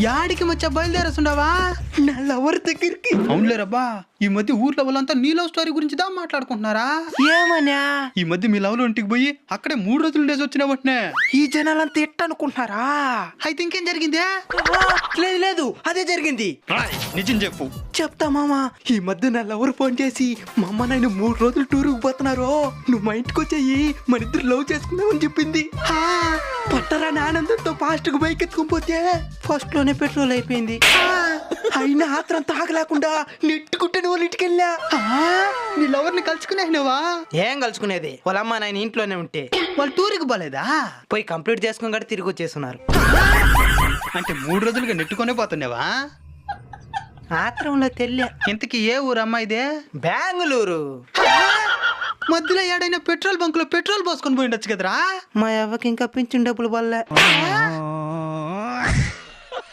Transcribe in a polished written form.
యాడికి మచ్చా బయలుదేరేస్తుండవా? నా లవర్ దగ్గరికి. అవునులేరబ్బా, ఈ మధ్య ఊర్లో వాళ్ళంతా నీ లవ్ స్టోరీ గురించి దా మాట్లాడుకుంటున్నారా? ఏమన్నా ఈ మధ్య మీ లవ్ లో ఇంటికి పోయి అక్కడే 3 రోజులు ఉండేసి వచ్చిన వెంటనే ఈ జనాలంతా ఎట్టనుకుంటున్నారా? అయితే ఇంకేం జరిగిందే? లేదు లేదు, అదే జరిగింది. నిజం చెప్పు. చెప్తా మామా. ఈ మధ్య నా లవర్ ఫోన్ చేసి మా అమ్మ నాయన 3 రోజులు టూర్కి పోతున్నారు, నువ్వు మా ఇంటికి వచ్చేయి, మన ఇద్దరు లవ్ చేసుకుందామని చెప్పింది. పట్టరాని ఆనందంతో ఫాస్ట్ గా బైక్ ఎత్తుకుని పోతే ఫస్ట్ లోనే పెట్రోల్ అయిపోయింది. అయినా ఆత్రం తాగలేకుండా నెట్టుకుంటే వాళ్ళ ఇంటికి వెళ్ళా. నీ లవర్ ని కలుసుకునేవా? ఏం కలుసుకునేది, వాళ్ళ అమ్మ నాయన ఇంట్లోనే ఉంటే వాళ్ళు టూర్కి పోలేదా? పోయి కంప్లీట్ చేసుకుని కూడా తిరిగి వచ్చేస్తున్నారు. అంటే 3 రోజులుగా నెట్టుకునే పోతున్నావా? ఆత్రంలో తెల్లే. ఇంతకీ ఏ ఊరు అమ్మాయిదే? బెంగళూరు. మధ్యలో ఏడైనా పెట్రోల్ బంక్ లో పెట్రోల్ పోసుకొని పోయిండొచ్చు కదరా? మా అవ్వకి ఇంకా పింఛన్ డబ్బులు వల్ల